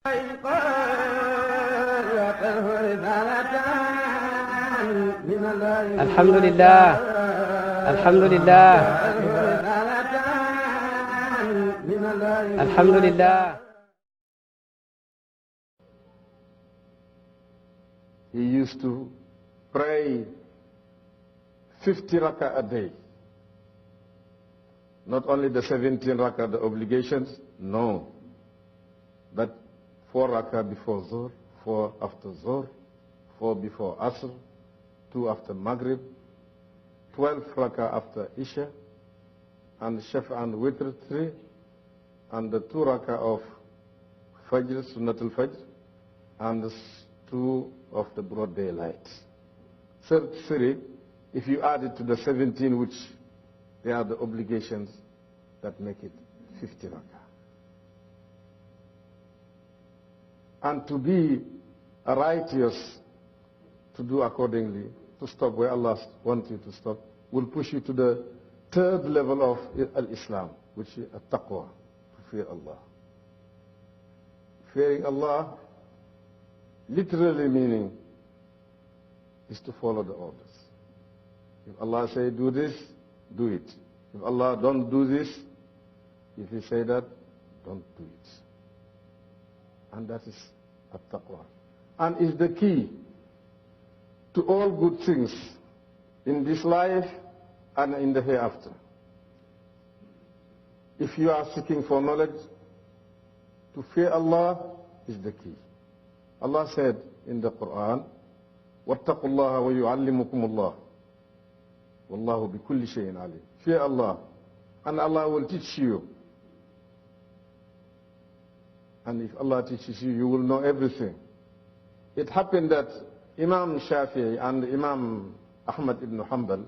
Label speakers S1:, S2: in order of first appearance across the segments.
S1: الحمد لله الحمد لله الحمد لله.
S2: He used to pray 50 rakah a day. Not only the 17 rakah, the obligations, no. But 4 rakah before Zuhr, 4 after Zuhr, 4 before Asr, 2 after Maghrib, 12 rakah after Isha, and Shafa and Witr 3, and the 2 rakah of Fajr, Sunnatul Fajr, and the 2 of the broad daylight. 3, if you add it to the 17, which they are the obligations, that make it 50 rakah. And to be righteous, to do accordingly, to stop where Allah wants you to stop, will push you to the 3rd level of al-Islam, which is at-taqwa, to fear Allah. Fearing Allah, literally meaning, is to follow the orders. If Allah say do this, do it. If Allah don't do this, if He say that, don't do it. And that is at-taqwa. And is the key to all good things in this life and in the hereafter. If you are seeking for knowledge, to fear Allah is the key. Allah said in the Quran, وَاتَّقُوا اللَّهَ وَيُعَلِّمُكُمُ اللَّهُ وَاللَّهُ بِكُلِّ شَيْءٍ عَلِيمٌ. Fear Allah, and Allah will teach you. And if Allah teaches you, you will know everything. It happened that Imam Shafi'i and Imam Ahmad ibn Hanbal,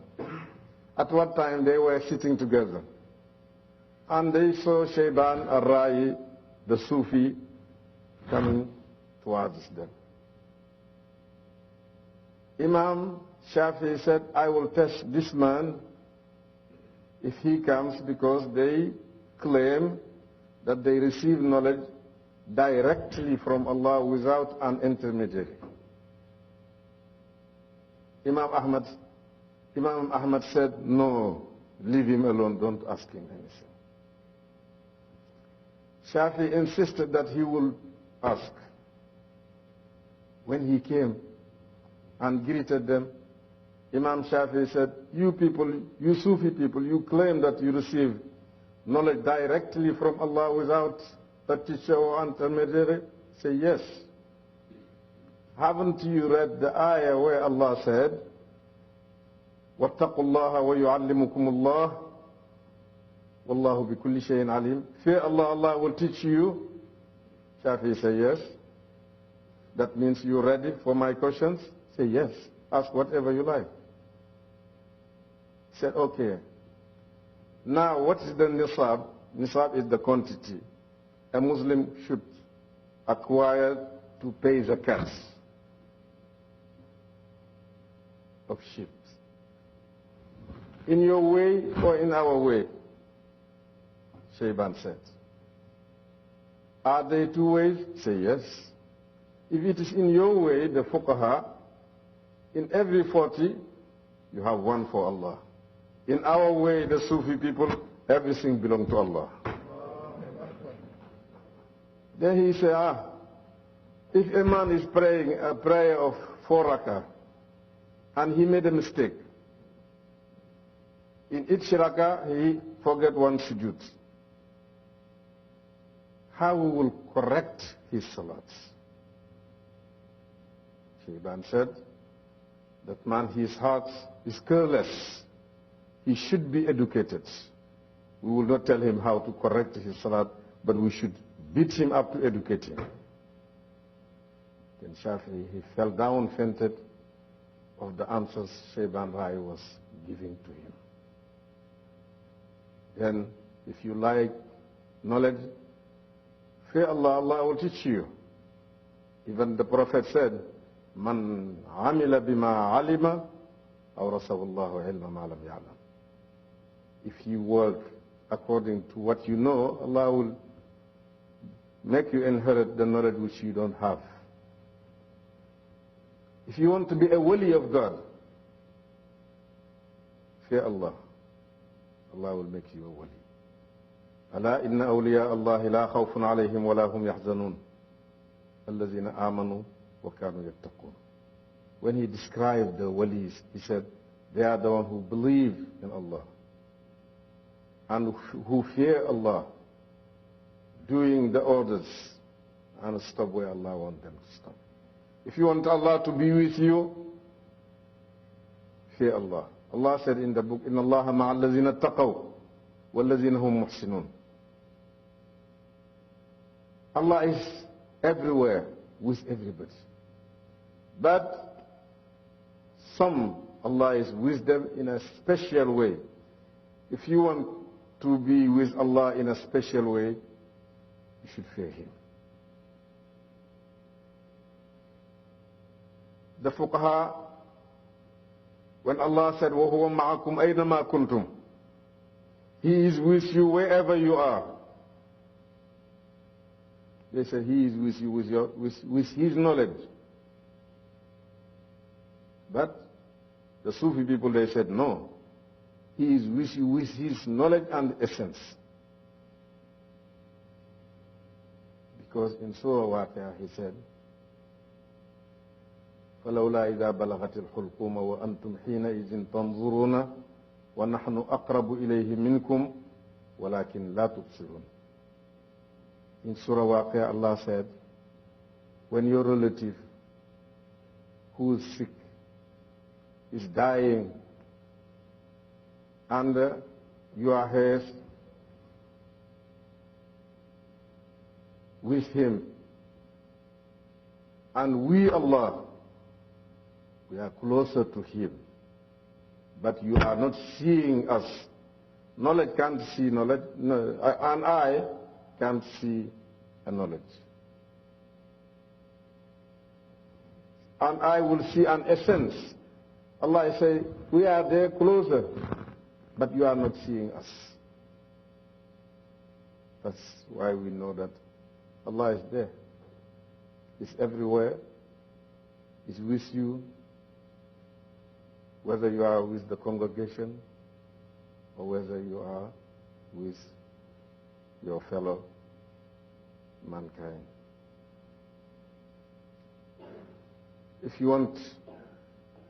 S2: at one time they were sitting together. And they saw Shayban al-Ra'i, the Sufi, coming towards them. Imam Shafi'i said, I will test this man if he comes, because they claim that they receive knowledge directly from Allah without an intermediary. Imam Ahmad said, no, leave him alone, don't ask him anything. Shafi insisted that he will ask. When he came and greeted them, Imam Shafi said, you people, you Sufi people, you claim that you receive knowledge directly from Allah without a teacher or intermediary? Say yes. Haven't you read the ayah where Allah said, وَاتَّقُوا اللَّهَ وَيُعَلِّمُكُمُ اللَّهُ وَاللَّهُ بِكُلِّ شَيْءٍ عَلِيمٌ? Fear Allah, Allah will teach you. Shafi say yes. That means you're ready for my questions? Say yes. Ask whatever you like. Said okay. Now what is the nisab? Nisab is the quantity a Muslim should acquire to pay zakat of sheep. In your way or in our way? Shayban said. Are there 2 ways? Say yes. If it is in your way, the fuqaha, in every 40, you have 1 for Allah. In our way, the Sufi people, everything belongs to Allah. Then he said, if a man is praying a prayer of 4 rakah, and he made a mistake, in each rakah he forget 1 sujood, how we will correct his salats? Shayban said, that man, his heart is careless. He should be educated. We will not tell him how to correct his salat, but we should beat him up to educate him. Then Shafi, he fell down, fainted, of the answers Shayban Rai was giving to him. Then, if you like knowledge, fear Allah, Allah will teach you. Even the Prophet said, Man amila bima alima, awrasahu Allahu ilma ma lam ya'lam. If you work according to what you know, Allah will make you inherit the knowledge which you don't have. If you want to be a wali of God, fear Allah. Allah will make you a wali. ألا إن أولياء الله لا خوف عليهم ولا هم يحزنون الذين آمنوا وكانوا يتقون. When he described the walis, he said, they are the ones who believe in Allah and who fear Allah, doing the orders and stop where Allah wants them to stop. If you want Allah to be with you, fear Allah. Allah said in the book, إِنَّ اللَّهَ مَعَ الَّذِينَ اتَّقَوْا وَالَّذِينَ هُمْ مُحْسِنُونَ. Allah is everywhere with everybody. But Allah is with them in a special way. If you want to be with Allah in a special way, you should fear Him. The fuqaha, when Allah said, وَهُوَ مَعَكُمْ أَيْنَمَا كُنْتُمْ, He is with you wherever you are. They said He is with you with His knowledge. But the Sufi people, they said no. He is with you with His knowledge and essence. Because in Surah Waqi'ah He said, فَلَوْلَا إِذَا بَلَغَتِ الْحُلْقُومَ وَأَنْتُمْ حِينَئِذٍ تَنْظُرُونَ وَنَحْنُ أَقْرَبُ إِلَيْهِ مِنْكُمْ وَلَكِنْ لَا تُبْصِرُونَ. In Surah Waqi'ah, Allah said, when your relative who is sick is dying and you are here with him, and we, Allah, we are closer to him, but you are not seeing us. Knowledge can't see knowledge, no, an eye can't see a knowledge. And I will see an essence. Allah say, we are there closer, but you are not seeing us. That's why we know that Allah is there. He's everywhere. He's with you, whether you are with the congregation or whether you are with your fellow mankind. If you want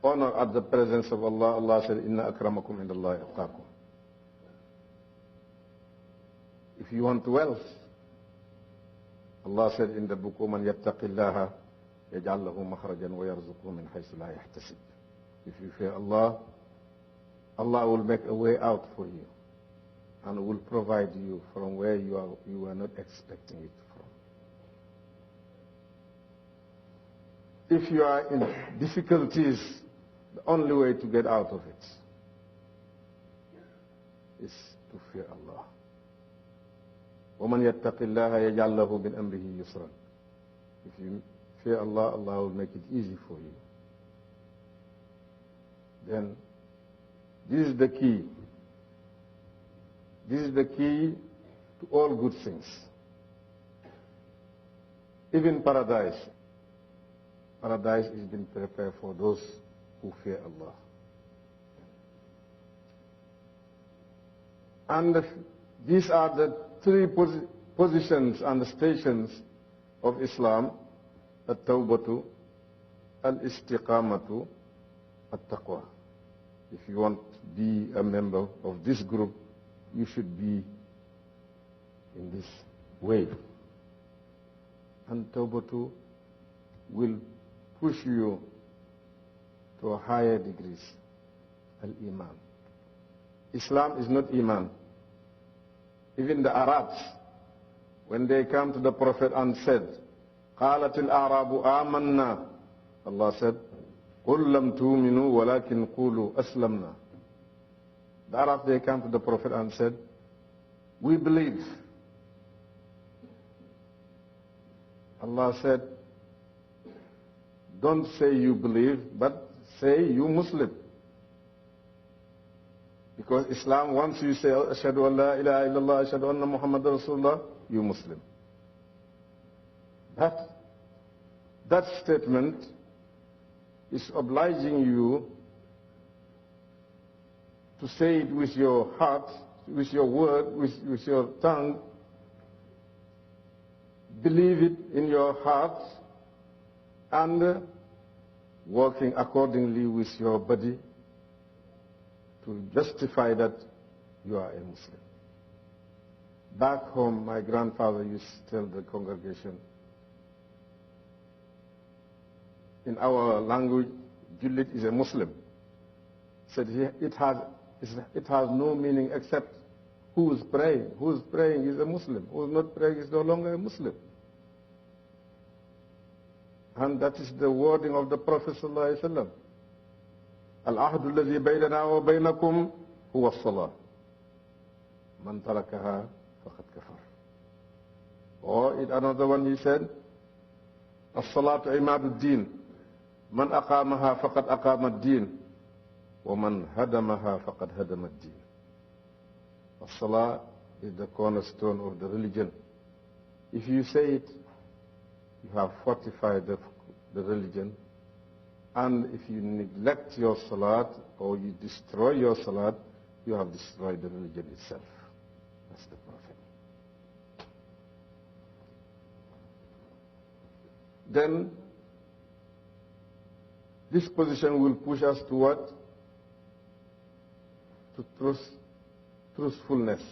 S2: honor at the presence of Allah, Allah said, Inna akramakum indallahi atqakum. If you want wealth, Allah said in the book, وَمَنْ يَتَّقِ اللَّهَ يَجْعَلْ لَهُ مَخْرَجًا وَيَرْزُقْهُ مِنْ حَيْثُ لَا يَحْتَسِبُ. If you fear Allah, Allah will make a way out for you and will provide you from where you are not expecting it from. If you are in difficulties, the only way to get out of it is to fear Allah. وَمَنْ يَتَّقِ اللَّهَ يَجْعَلْ لَهُ مِنْ أَمْرِهِ يُسْرًا. If you fear Allah, Allah will make it easy for you. Then this is the key. This is the key to all good things. Even paradise. Paradise is being prepared for those who fear Allah. And these are the three positions and stations of Islam: at-tawbatu, al-istiqamatu, at-taqwa. If you want to be a member of this group, you should be in this way. And tawbatu will push you to a higher degrees. Al-Iman. Islam is not Iman. Even the Arabs, when they come to the Prophet and said, قالت الأعراب آمنا, Allah said, قل لم تؤمنوا ولكن قولوا أسلمنا. The Arabs, they come to the Prophet and said, we believe. Allah said, don't say you believe, but say you Muslim. Because Islam, once you say, Ashhadu an la ilaha illallah, Ashhadu anna Muhammad Rasulullah, you Muslim. That statement is obliging you to say it with your heart, with your word, with your tongue. Believe it in your heart and working accordingly with your body to justify that you are a Muslim. Back home, my grandfather used to tell the congregation, in our language, Jullit is a Muslim. Said it has no meaning except who is praying. Who is praying is a Muslim. Who is not praying is no longer a Muslim. And that is the wording of the Prophet sallallahu alaihi wasallam. Al-ahdu alladhi baynana wa baynakum huwa as-salah. Man tarakaha faqad kafar. Or in another one he said, as-salatu imaduddin. Man aqamaha faqad aqama ad-din. Wa man hadamaha faqad hadama ad-din. As-salah is the cornerstone of the religion. If you say it, you have fortified the religion. And if you neglect your salat or you destroy your salat, you have destroyed the religion itself. That's the Prophet. Then this position will push us to what? To truthfulness.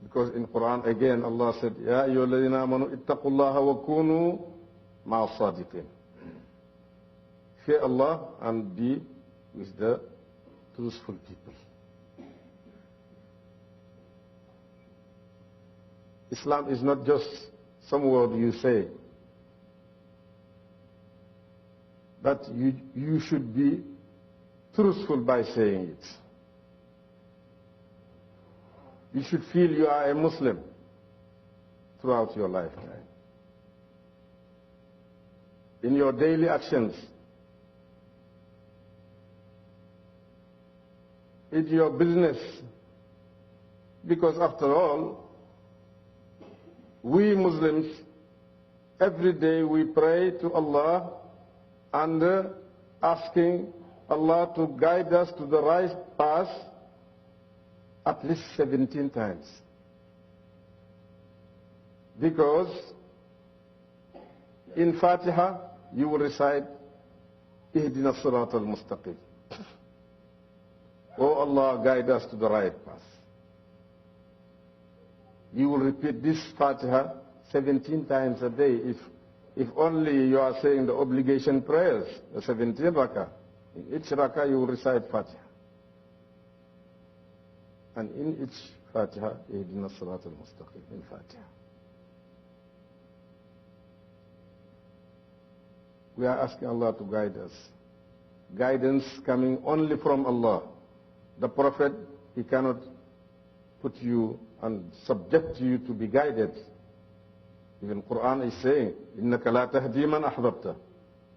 S2: Because in Quran again Allah said, Ya ayyuhalladhina amanu ittaqullaha wa kunu ma'a sadiqin. Fear Allah and be with the truthful people. Islam is not just some word you say, but you should be truthful by saying it. You should feel you are a Muslim throughout your lifetime. In your daily actions, in your business, because after all, we Muslims, every day we pray to Allah and asking Allah to guide us to the right path at least 17 times. Because in Fatiha, you will recite, Ihdina Sirat al-Mustaqim. Oh Allah, guide us to the right path. You will repeat this Fatiha 17 times a day. If only you are saying the obligation prayers, the 17 rakah. In each rakah you will recite Fatiha. And in each Fatiha, Ihdina Sirat al-Mustaqim, in Fatiha. We are asking Allah to guide us. Guidance coming only from Allah. The Prophet, he cannot put you and subject you to be guided. Even Quran is saying, إِنَّكَ لَا تَهْدِي مَنْ أَحْبَبْتَ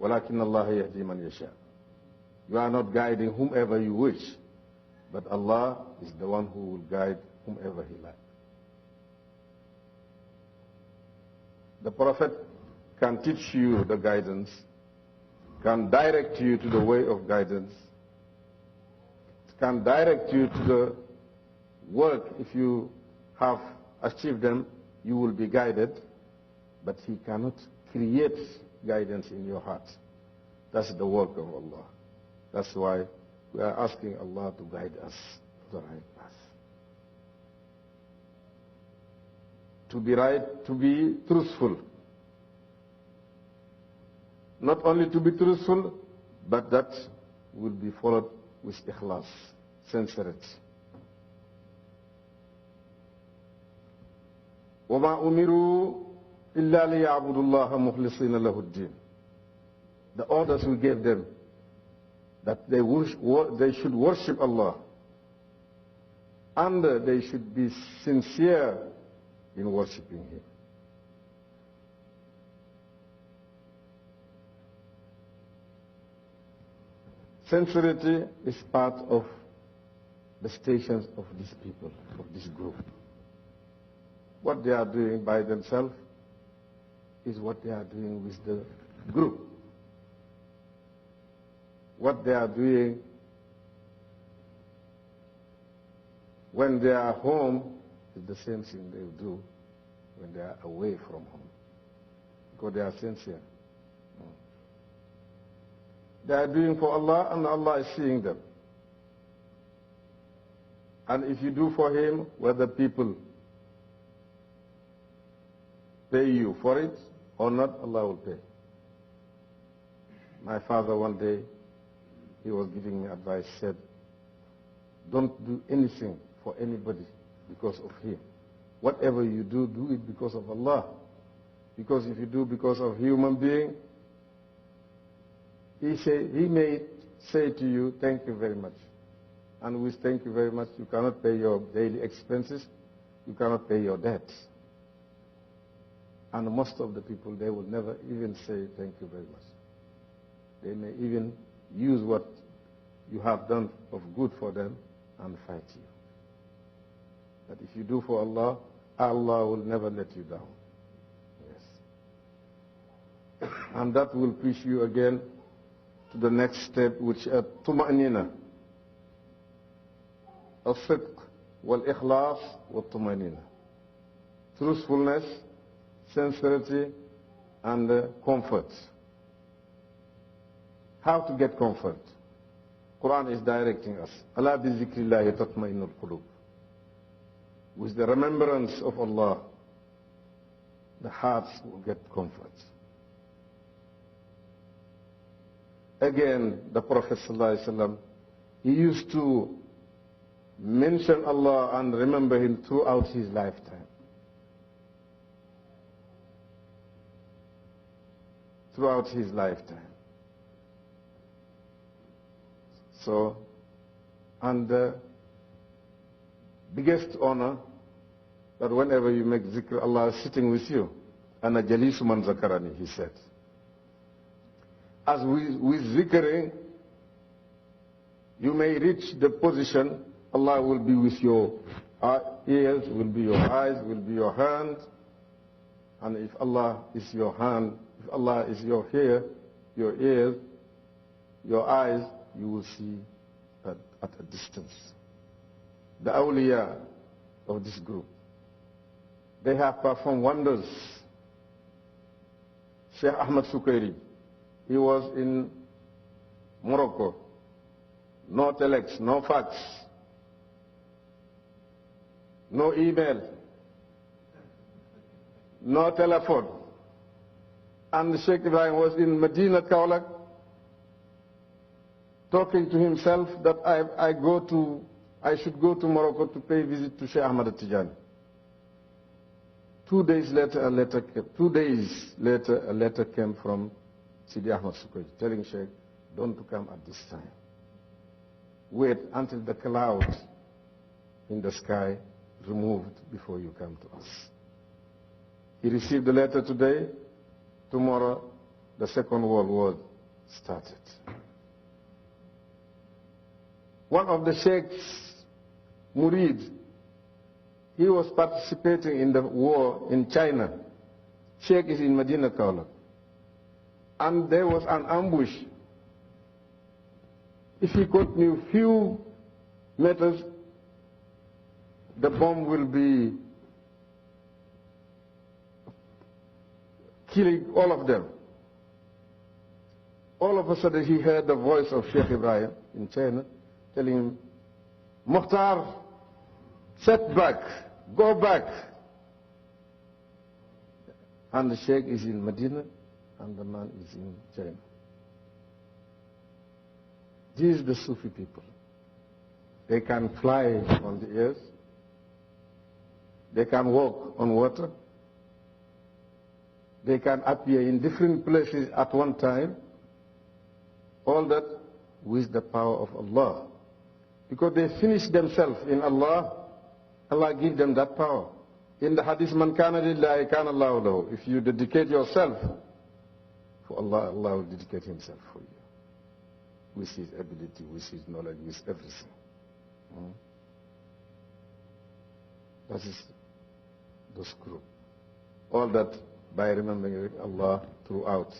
S2: وَلَكِنَّ اللَّهَ يَهْدِي مَنْ يَشَاءُ. You are not guiding whomever you wish, but Allah is the one who will guide whomever He likes. The Prophet can teach you the guidance, can direct you to the way of guidance, can direct you to the work. If you have achieved them, you will be guided, but He cannot create guidance in your heart. That's the work of Allah. That's why we are asking Allah to guide us to the right path. To be right, to be truthful. Not only to be truthful, but that will be followed with ikhlas, sincerity. وَمَا أُمِرُوا إِلَّا لِيَعْبُدُوا اللَّهَ مُخْلِصِينَ لَهُ الدِّينَ. The orders we gave them, that they should worship Allah, and they should be sincere in worshiping Him. Sincerity is part of the stations of these people, of this group. what they are doing by themselves is what they are doing with the group. What they are doing when they are home is the same thing they do when they are away from home, because they are sincere. They are doing for Allah, and Allah is seeing them. And if you do for Him, whether people pay you for it or not, Allah will pay. My father one day, he was giving me advice, said, don't do anything for anybody because of him. Whatever you do, do it because of Allah. Because if you do because of human being, he may say to you, thank you very much. And with thank you very much, you cannot pay your daily expenses, you cannot pay your debts. And most of the people, they will never even say thank you very much. They may even use what you have done of good for them and fight you. But if you do for Allah, Allah will never let you down. Yes. And that will push you again to the next step, which is tuma'nina. Al-sidq, wal-ikhlas, wal-tuma'nina. Truthfulness, sincerity, and comfort. How to get comfort? Quran is directing us. Ala bi zikrillahi tatma'innul qulub. With the remembrance of Allah, the hearts will get comfort. Again, the Prophet ﷺ, he used to mention Allah and remember Him throughout his lifetime. Throughout his lifetime. So, and the biggest honor, that whenever you make zikr, Allah is sitting with you. Ana jalisu man zakarani, he said. As with zikring, you may reach the position, Allah will be with your ears, will be your eyes, will be your hand. And if Allah is your hand, if Allah is your hair, your ears, your eyes, you will see at a distance. The awliya of this group, they have performed wonders. Sheikh Ahmad Sukairi, he was in Morocco. No telex, no fax, no email, no telephone. And Sheikh Ibrahim was in Medina, Kaulak, talking to himself that I should go to Morocco to pay visit to Sheikh Ahmad Tijani. 2 days later, a letter came. 2 days later, a letter came from Sidi Ahmad Sukairi telling Sheikh, don't come at this time. Wait until the cloud in the sky removed before you come to us. He received the letter today. Tomorrow, the Second World War started. One of the Sheikh's murid, he was participating in the war in China. Sheikh is in Medina Kaula. And there was an ambush. If he continue few meters, the bomb will be killing all of them. All of a sudden he heard the voice of Sheikh Ibrahim in China telling him, Mukhtar, set back, go back. And the Sheikh is in Medina and the man is in China. These are the Sufi people. They can fly on the air. They can walk on water. They can appear in different places at one time. All that with the power of Allah. Because they finish themselves in Allah, Allah gives them that power. In the hadith, man kana lillahi kana Allahu lahu. If you dedicate yourself for Allah, Allah will dedicate Himself for you. With His ability, with His knowledge, with everything. That is those groups. All that by remembering Allah throughout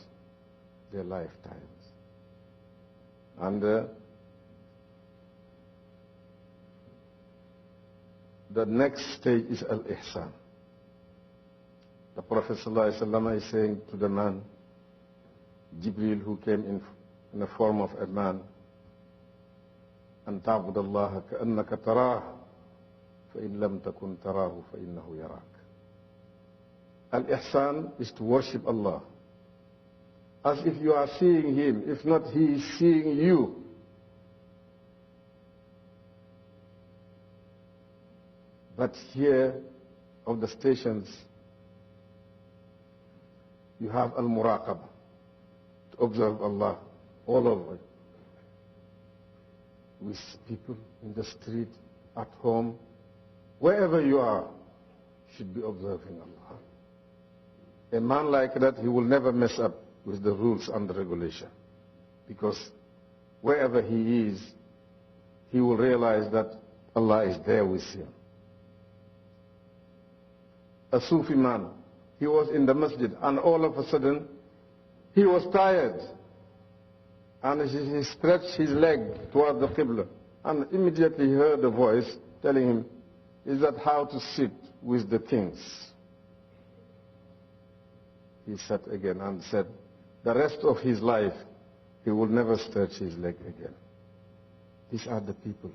S2: their lifetimes. And the next stage is al-ihsan. The Prophet ﷺ is saying to the man, Jibril, who came in the form of a man, أن تعبد الله كأنك تراه فإن لم تكن تراه فإنه يراك. Al-ihsan is to worship Allah as if you are seeing Him, if not He is seeing you. But here of the stations, you have al-muraqabah, to observe Allah all over, with people in the street, at home, wherever you are, should be observing Allah. A man like that, he will never mess up with the rules and the regulation, because wherever he is, he will realize that Allah is there with him. A Sufi man, he was in the masjid, and all of a sudden, he was tired, and he stretched his leg toward the Qibla, and immediately he heard a voice telling him, is that how to sit with the kings? He sat again and said, the rest of his life, he will never stretch his leg again. These are the people